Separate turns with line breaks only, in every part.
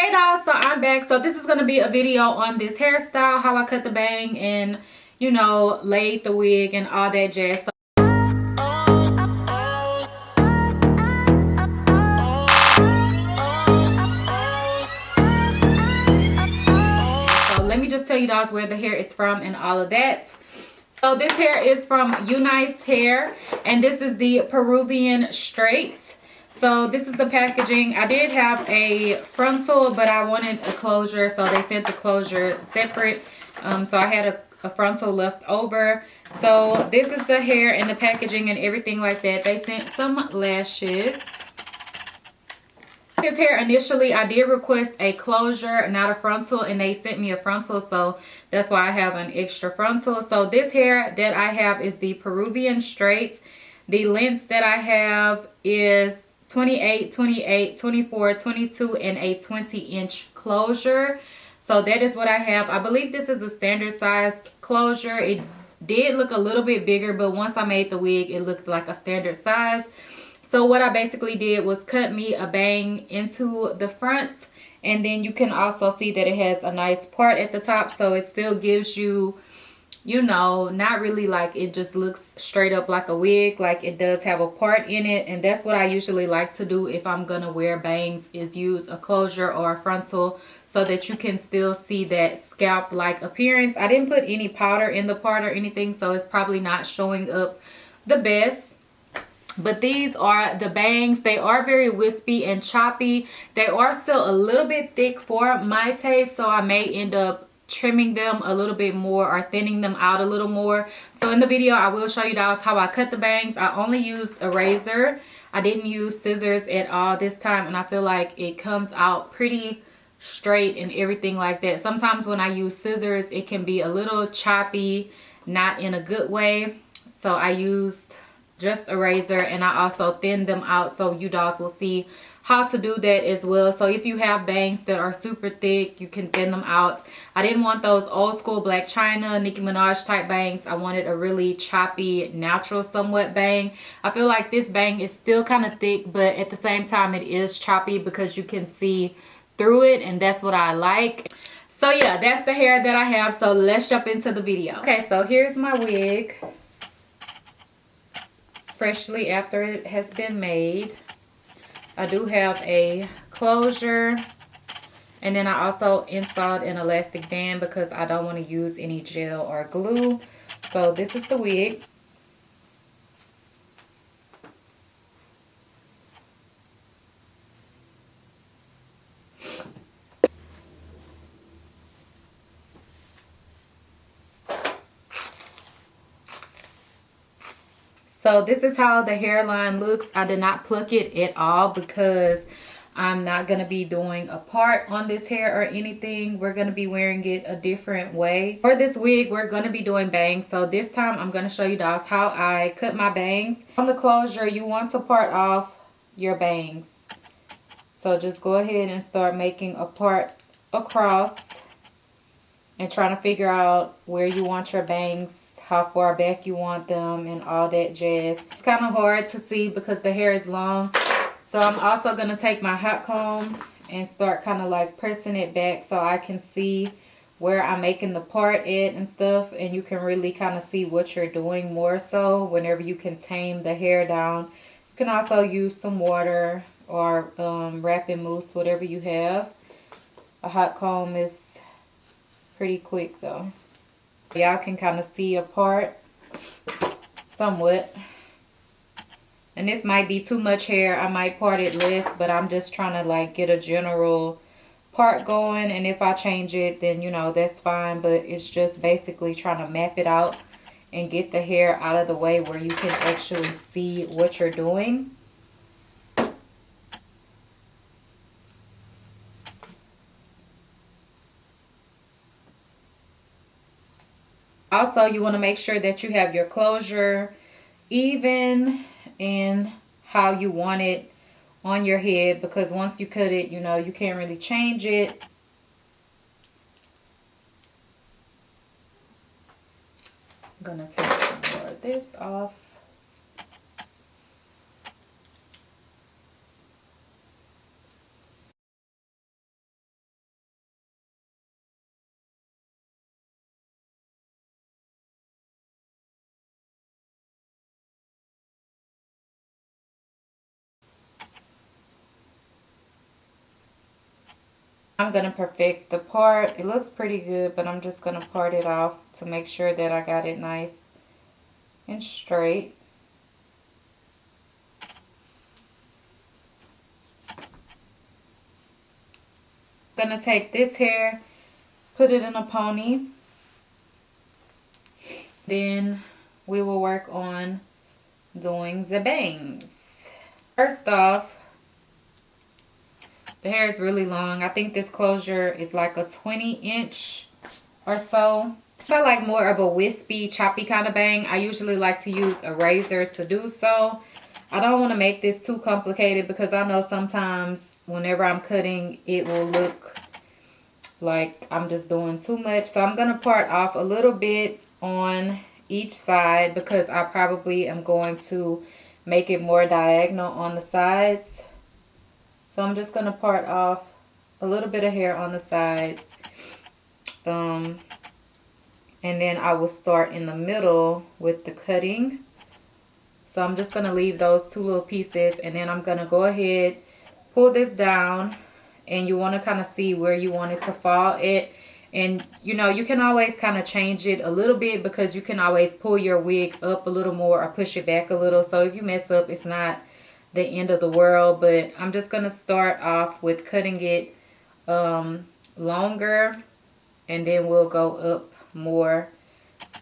Hey guys, so I'm back. So this is going to be a video on this hairstyle, how I cut the bang and, you know, laid the wig and all that jazz. So let me just tell you guys where the hair is from and all of that. So this hair is from UNice Hair, and this is the Peruvian straight. So this is the packaging. I did have a frontal, but I wanted a closure, so they sent the closure separate. So I had a frontal left over. So this is the hair and the packaging and everything like that. They sent some lashes. This hair initially I did request a closure, not a frontal, and they sent me a frontal, so that's why I have an extra frontal. So this hair that I have is the Peruvian straight. The length that I have is 28, 28, 24, 22, and a 20-inch closure. So that is what I have. I believe this is a standard size closure. It did look a little bit bigger, but once I made the wig, it looked like a standard size. So what I basically did was cut me a bang into the front, and then you can also see that it has a nice part at the top, so it still gives you, you know, not really like it just looks straight up like a wig. Like, it does have a part in it, and that's what I usually like to do if I'm gonna wear bangs, is use a closure or a frontal so that you can still see that scalp like appearance. I didn't put any powder in the part or anything, so it's probably not showing up the best. But these are the bangs. They are very wispy and choppy. They are still a little bit thick for my taste, so I may end up trimming them a little bit more or thinning them out a little more. So in the video, I will show you guys how I cut the bangs. I only used a razor. I didn't use scissors at all this time, and I feel like it comes out pretty straight and everything like that. Sometimes when I use scissors, it can be a little choppy, not in a good way. So I used just a razor, and I also thinned them out, so you guys will see how to do that as well. So if you have bangs that are super thick, you can thin them out. I didn't want those old school Black China, Nicki Minaj type bangs. I wanted a really choppy, natural somewhat bang. I feel like this bang is still kind of thick, but at the same time it is choppy because you can see through it, and that's what I like. So yeah, that's the hair that I have. So let's jump into the video. Okay, so here's my wig, freshly after it has been made. I do have a closure, and then I also installed an elastic band because I don't want to use any gel or glue. So this is the wig. So this is how the hairline looks. I did not pluck it at all because I'm not going to be doing a part on this hair or anything. We're going to be wearing it a different way. For this wig, we're going to be doing bangs. So this time I'm going to show you guys how I cut my bangs. On the closure, you want to part off your bangs. So just go ahead and start making a part across and trying to figure out where you want your bangs, how far back you want them, and all that jazz. It's kind of hard to see because the hair is long. So I'm also going to take my hot comb and start kind of like pressing it back so I can see where I'm making the part at and stuff. And you can really kind of see what you're doing more so whenever you can tame the hair down. You can also use some water or wrapping mousse, whatever you have. A hot comb is pretty quick though. Y'all can kind of see a part somewhat. And this might be too much hair. I might part it less, but I'm just trying to like get a general part going. And if I change it, then you know, that's fine. But it's just basically trying to map it out and get the hair out of the way where you can actually see what you're doing. Also, you want to make sure that you have your closure even in how you want it on your head, because once you cut it, you know, you can't really change it. I'm going to take some more of this off. I'm gonna perfect the part. It looks pretty good, but I'm just gonna part it off to make sure that I got it nice and straight. Gonna take this hair, put it in a pony. Then we will work on doing the bangs. First off, the hair is really long. I think this closure is like a 20-inch or so. If I like more of a wispy, choppy kind of bang, I usually like to use a razor to do so. I don't want to make this too complicated because I know sometimes whenever I'm cutting, it will look like I'm just doing too much. So I'm going to part off a little bit on each side because I probably am going to make it more diagonal on the sides. So I'm just going to part off a little bit of hair on the sides. And then I will start in the middle with the cutting. So I'm just going to leave those two little pieces, and then I'm going to go ahead, pull this down, and you want to kind of see where you want it to fall at. And you know, you can always kind of change it a little bit because you can always pull your wig up a little more or push it back a little. So if you mess up, it's not the end of the world. But I'm just going to start off with cutting it longer, and then we'll go up more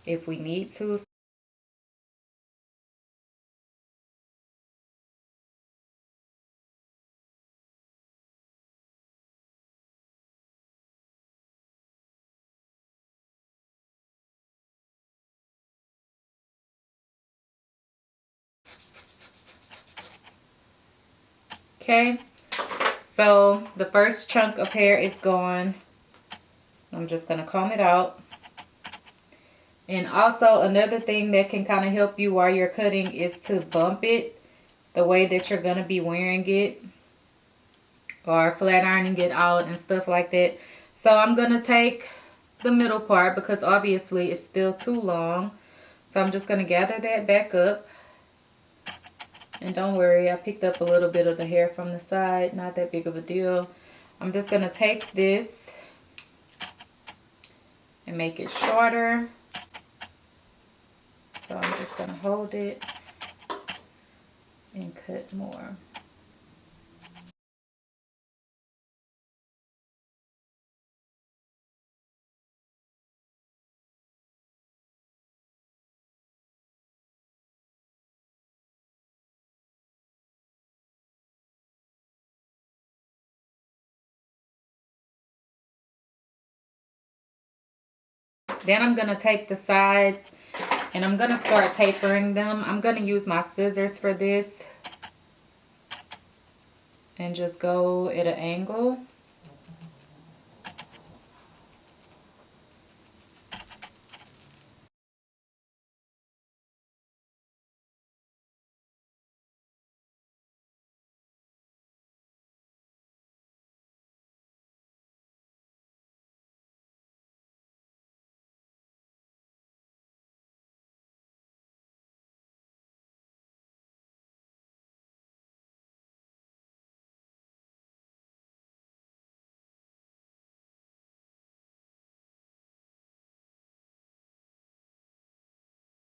if we need to. Okay, so the first chunk of hair is gone. I'm just going to comb it out. And also another thing that can kind of help you while you're cutting is to bump it the way that you're going to be wearing it, or flat ironing it out and stuff like that. So I'm going to take the middle part because obviously it's still too long. So I'm just going to gather that back up. And don't worry, I picked up a little bit of the hair from the side. Not that big of a deal. I'm just going to take this and make it shorter. So I'm just going to hold it and cut more. Then I'm going to take the sides and I'm going to start tapering them. I'm going to use my scissors for this and just go at an angle.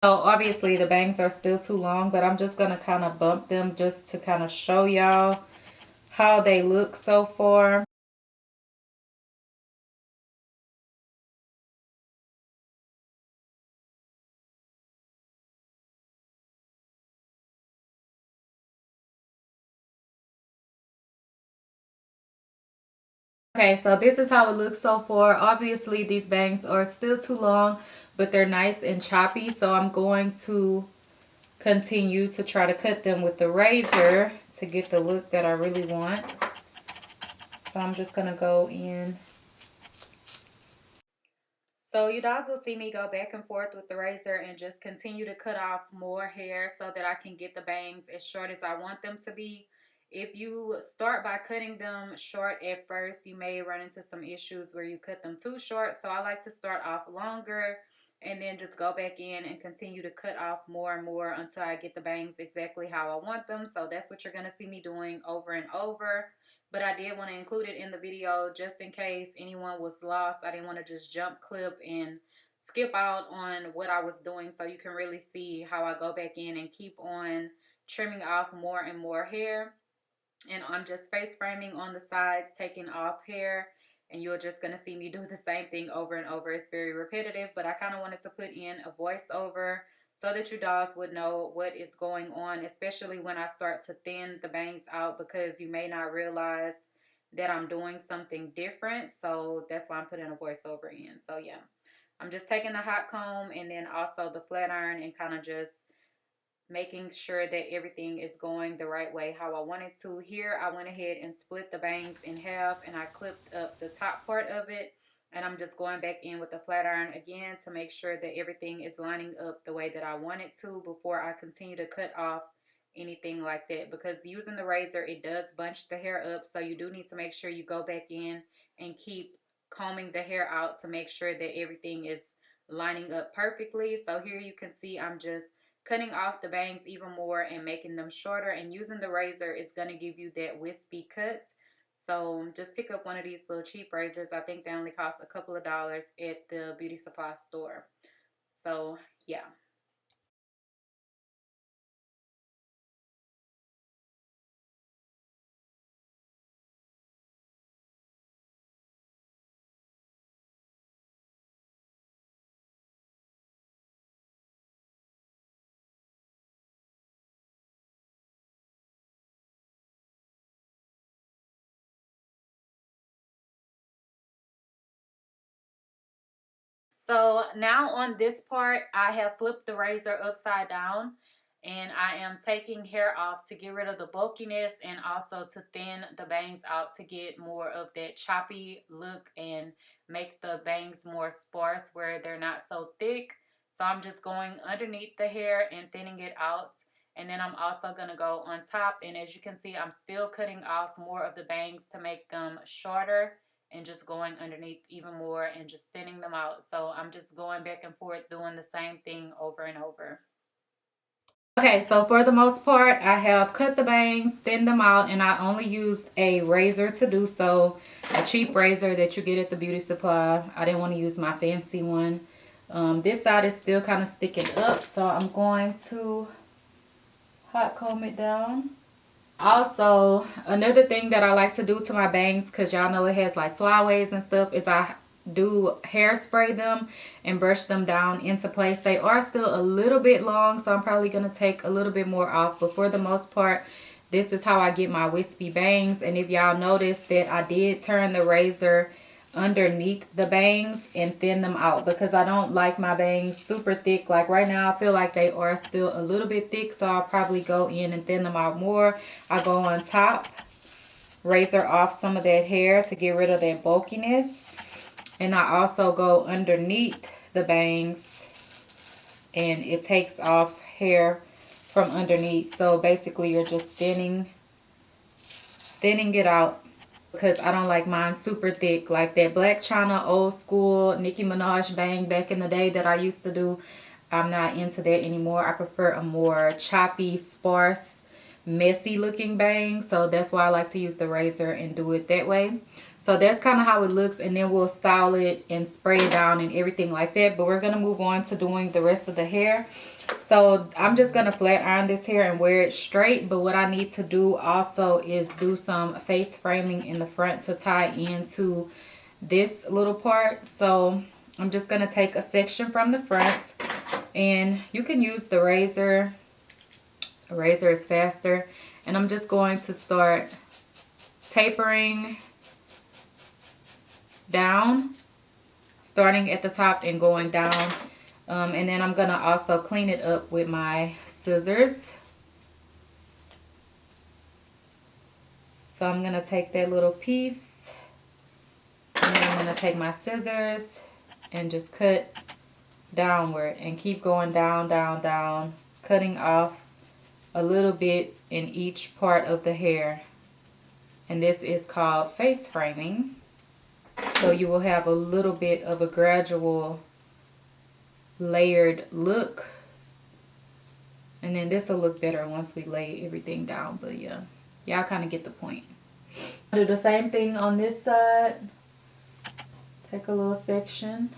So obviously the bangs are still too long, but I'm just going to kind of bump them just to kind of show y'all how they look so far. Okay, so this is how it looks so far. Obviously these bangs are still too long, but they're nice and choppy. So I'm going to continue to try to cut them with the razor to get the look that I really want. So I'm just going to go in. So you guys will see me go back and forth with the razor and just continue to cut off more hair so that I can get the bangs as short as I want them to be. If you start by cutting them short at first, you may run into some issues where you cut them too short. So I like to start off longer and then just go back in and continue to cut off more and more until I get the bangs exactly how I want them. So that's what you're going to see me doing over and over. but I did want to include it in the video just in case anyone was lost. I didn't want to just jump clip and skip out on what I was doing, so you can really see how I go back in and keep on trimming off more and more hair. And I'm just face framing on the sides, taking off hair, and you're just going to see me do the same thing over and over. It's very repetitive, but I kind of wanted to put in a voiceover so that you dolls would know what is going on, especially when I start to thin the bangs out, because you may not realize that I'm doing something different. So that's why I'm putting a voiceover in. So yeah, I'm just taking the hot comb and then also the flat iron and kind of just making sure that everything is going the right way how I wanted to. Here I went ahead and split the bangs in half, and I clipped up the top part of it, and I'm just going back in with the flat iron again to make sure that everything is lining up the way that I want it to before I continue to cut off anything like that, because using the razor, it does bunch the hair up. So you do need to make sure you go back in and keep combing the hair out to make sure that everything is lining up perfectly. So here you can see I'm just cutting off the bangs even more and making them shorter, and using the razor is going to give you that wispy cut. So just pick up one of these little cheap razors. I think they only cost a couple of dollars at the beauty supply store. So yeah. So now on this part, I have flipped the razor upside down, and I am taking hair off to get rid of the bulkiness and also to thin the bangs out to get more of that choppy look and make the bangs more sparse where they're not so thick. So I'm just going underneath the hair and thinning it out. And then I'm also going to go on top. And as you can see, I'm still cutting off more of the bangs to make them shorter, and just going underneath even more and just thinning them out. So I'm just going back and forth doing the same thing over and over. Okay, so for the most part, I have cut the bangs, thinned them out, and I only used a razor to do so, a cheap razor that you get at the beauty supply. I didn't want to use my fancy one. This side is still kind of sticking up, so I'm going to hot comb it down. Also, another thing that I like to do to my bangs, because y'all know it has like flyaways and stuff, is I do hairspray them and brush them down into place. They are still a little bit long, so I'm probably going to take a little bit more off, but for the most part, this is how I get my wispy bangs. And if y'all noticed that I did turn the razor underneath the bangs and thin them out, because I don't like my bangs super thick. Like right now I feel like they are still a little bit thick, so I'll probably go in and thin them out more. I go on top, razor off some of that hair to get rid of that bulkiness, and I also go underneath the bangs and it takes off hair from underneath. So basically you're just thinning it out, because I don't like mine super thick. Like that Black China old school Nicki Minaj bang back in the day that I used to do, I'm not into that anymore. I prefer a more choppy, sparse, messy looking bang. So that's why I like to use the razor and do it that way. So that's kind of how it looks, and then we'll style it and spray it down and everything like that. But we're going to move on to doing the rest of the hair. So I'm just going to flat iron this hair and wear it straight. But what I need to do also is do some face framing in the front to tie into this little part. So I'm just going to take a section from the front, and you can use the razor. A razor is faster. And I'm just going to start tapering down, starting at the top and going down. And then I'm gonna also clean it up with my scissors. So I'm gonna take that little piece, and then I'm gonna take my scissors and just cut downward and keep going down, down, down, cutting off a little bit in each part of the hair. And this is called face framing. So you will have a little bit of a gradual layered look, and then this will look better once we lay everything down. But yeah, y'all kind of get the point. Do the same thing on this side. Take a little section.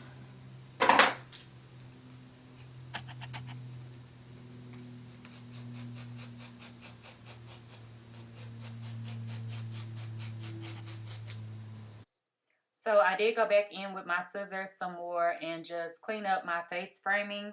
So I did go back in with my scissors some more and just clean up my face framing,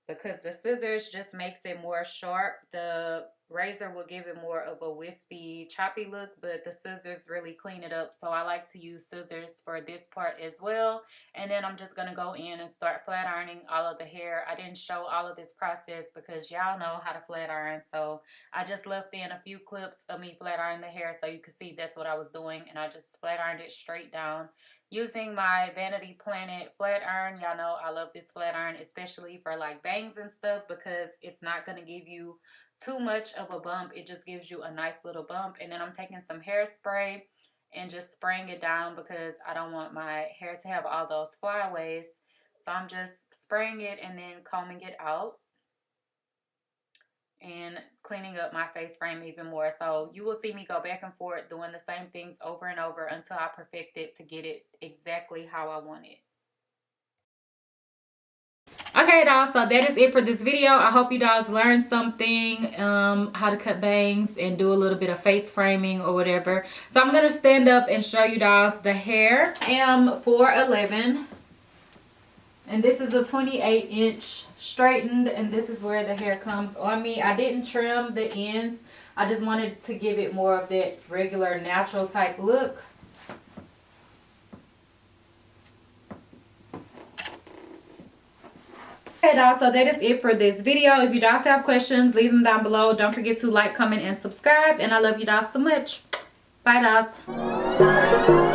because the scissors just makes it more sharp. The razor will give it more of a wispy, choppy look, but the scissors really clean it up. So I like to use scissors for this part as well. And then I'm just going to go in and start flat ironing all of the hair. I didn't show all of this process because y'all know how to flat iron. So I just left in a few clips of me flat ironing the hair so you can see that's what I was doing. And I just flat ironed it straight down using my Vanity Planet flat iron. Y'all know I love this flat iron, especially for like bangs and stuff, because it's not going to give you too much of a bump. It just gives you a nice little bump. And then I'm taking some hairspray and just spraying it down because I don't want my hair to have all those flyaways. So I'm just spraying it and then combing it out and cleaning up my face frame even more. So you will see me go back and forth doing the same things over and over until I perfect it to get it exactly how I want it. Okay, dolls, so that is it for this video. I hope you dolls learned something, how to cut bangs and do a little bit of face framing or whatever. So I'm gonna stand up and show you dolls the hair. I am 4'11", and this is a 28-inch straightened, and this is where the hair comes on me. I didn't trim the ends. I just wanted to give it more of that regular natural type look. Okay, dolls, so that is it for this video. If you dolls have questions, leave them down below. Don't forget to like, comment, and subscribe. And I love you dolls so much. Bye, dolls.